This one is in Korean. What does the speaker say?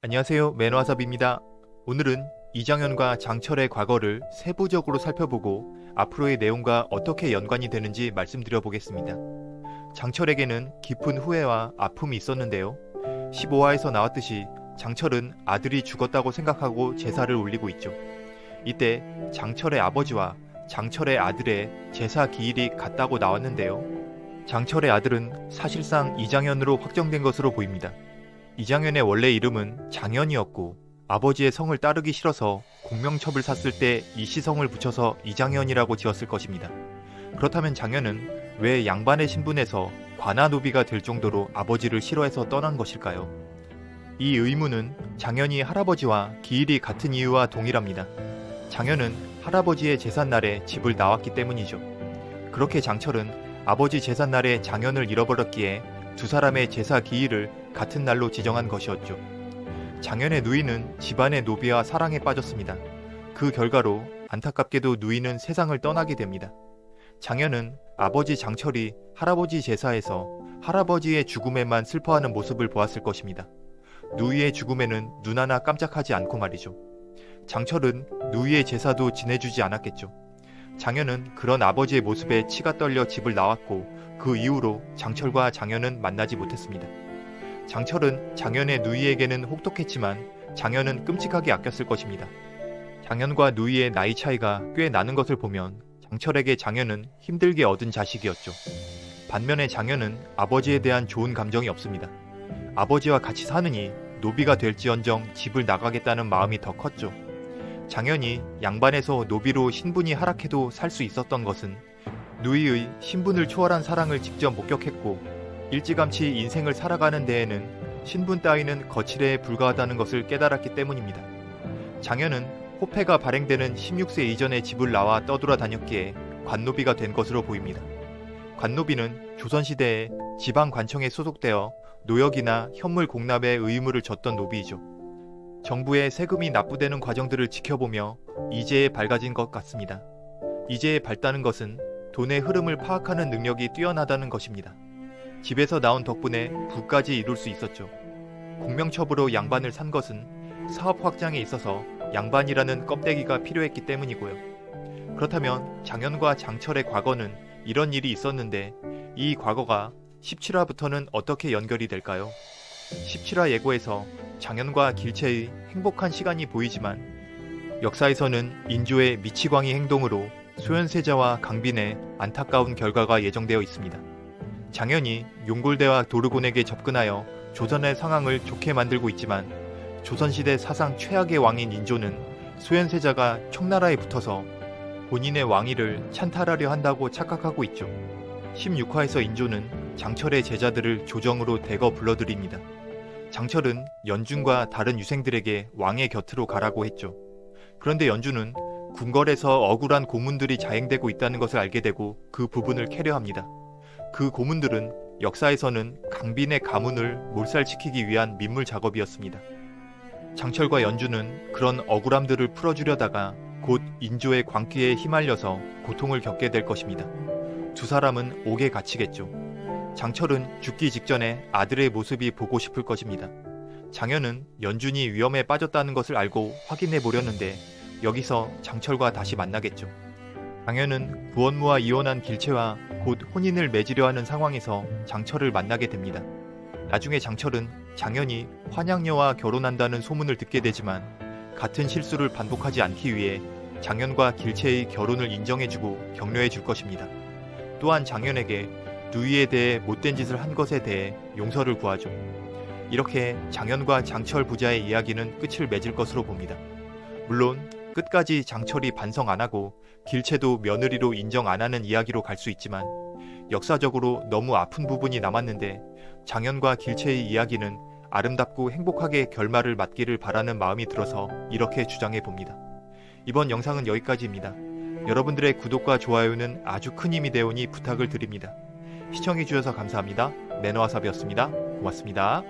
안녕하세요. 매너와삽입니다. 오늘은 이장현과 장철의 과거를 세부적으로 살펴보고 앞으로의 내용과 어떻게 연관이 되는지 말씀드려 보겠습니다. 장철에게는 깊은 후회와 아픔이 있었는데요. 15화에서 나왔듯이 장철은 아들이 죽었다고 생각하고 제사를 올리고 있죠. 이때 장철의 아버지와 장철의 아들의 제사 기일이 같다고 나왔는데요. 장철의 아들은 사실상 이장현으로 확정된 것으로 보입니다. 이장현의 원래 이름은 장현이었고 아버지의 성을 따르기 싫어서 공명첩을 샀을 때 이시성을 붙여서 이장현이라고 지었을 것입니다. 그렇다면 장현은 왜 양반의 신분에서 관아노비가 될 정도로 아버지를 싫어해서 떠난 것일까요? 이 의문은 장현이 할아버지와 기일이 같은 이유와 동일합니다. 장현은 할아버지의 제삿날에 집을 나왔기 때문이죠. 그렇게 장철은 아버지 제삿날에 장현을 잃어버렸기에 두 사람의 제사 기일을 같은 날로 지정한 것이었죠. 장현의 누이는 집안의 노비와 사랑에 빠졌습니다. 그 결과로 안타깝게도 누이는 세상을 떠나게 됩니다. 장현은 아버지 장철이 할아버지 제사에서 할아버지의 죽음에만 슬퍼하는 모습을 보았을 것입니다. 누이의 죽음에는 눈 하나 깜짝하지 않고 말이죠. 장철은 누이의 제사도 지내주지 않았겠죠. 장현은 그런 아버지의 모습에 치가 떨려 집을 나왔고 그 이후로 장철과 장현은 만나지 못했습니다. 장철은 장현의 누이에게는 혹독했지만 장현은 끔찍하게 아꼈을 것입니다. 장현과 누이의 나이 차이가 꽤 나는 것을 보면 장철에게 장현은 힘들게 얻은 자식이었죠. 반면에 장현은 아버지에 대한 좋은 감정이 없습니다. 아버지와 같이 사느니 노비가 될지언정 집을 나가겠다는 마음이 더 컸죠. 장현이 양반에서 노비로 신분이 하락해도 살 수 있었던 것은 누이의 신분을 초월한 사랑을 직접 목격했고 일찌감치 인생을 살아가는 데에는 신분 따위는 거칠에 불과하다는 것을 깨달았기 때문입니다. 장현은 호패가 발행되는 16세 이전에 집을 나와 떠돌아다녔기에 관노비가 된 것으로 보입니다. 관노비는 조선시대에 지방관청에 소속되어 노역이나 현물 공납에 의무를 졌던 노비이죠. 정부의 세금이 납부되는 과정들을 지켜보며 이제에 밝아진 것 같습니다. 이제에 밝다는 것은 돈의 흐름을 파악하는 능력이 뛰어나다는 것입니다. 집에서 나온 덕분에 부까지 이룰 수 있었죠. 공명첩으로 양반을 산 것은 사업 확장에 있어서 양반이라는 껍데기가 필요했기 때문이고요. 그렇다면 장현과 장철의 과거는 이런 일이 있었는데 이 과거가 17화부터는 어떻게 연결이 될까요? 17화 예고에서 장현과 길채의 행복한 시간이 보이지만 역사에서는 인조의 미치광이 행동으로 소현세자와 강빈의 안타까운 결과가 예정되어 있습니다. 장현이 용골대와 도르곤에게 접근하여 조선의 상황을 좋게 만들고 있지만 조선시대 사상 최악의 왕인 인조는 소현세자가 청나라에 붙어서 본인의 왕위를 찬탈하려 한다고 착각하고 있죠. 16화에서 인조는 장철의 제자들을 조정으로 대거 불러들입니다. 장철은 연준과 다른 유생들에게 왕의 곁으로 가라고 했죠. 그런데 연준은 궁궐에서 억울한 고문들이 자행되고 있다는 것을 알게 되고 그 부분을 캐려합니다. 그 고문들은 역사에서는 강빈의 가문을 몰살시키기 위한 민물 작업이었습니다. 장철과 연준은 그런 억울함들을 풀어주려다가 곧 인조의 광기에 휘말려서 고통을 겪게 될 것입니다. 두 사람은 옥에 갇히겠죠. 장철은 죽기 직전에 아들의 모습이 보고 싶을 것입니다. 장현은 연준이 위험에 빠졌다는 것을 알고 확인해 보려는데 여기서 장철과 다시 만나겠죠. 장현은 구원무와 이혼한 길채와 곧 혼인을 맺으려 하는 상황에서 장철을 만나게 됩니다. 나중에 장철은 장현이 환양녀와 결혼한다는 소문을 듣게 되지만 같은 실수를 반복하지 않기 위해 장현과 길채의 결혼을 인정해주고 격려해 줄 것입니다. 또한 장현에게 누이에 대해 못된 짓을 한 것에 대해 용서를 구하죠. 이렇게 장현과 장철 부자의 이야기는 끝을 맺을 것으로 봅니다. 물론 끝까지 장철이 반성 안 하고 길채도 며느리로 인정 안 하는 이야기로 갈 수 있지만 역사적으로 너무 아픈 부분이 남았는데 장현과 길채의 이야기는 아름답고 행복하게 결말을 맞기를 바라는 마음이 들어서 이렇게 주장해 봅니다. 이번 영상은 여기까지입니다. 여러분들의 구독과 좋아요는 아주 큰 힘이 되오니 부탁을 드립니다. 시청해주셔서 감사합니다. 매너와삽이었습니다. 고맙습니다.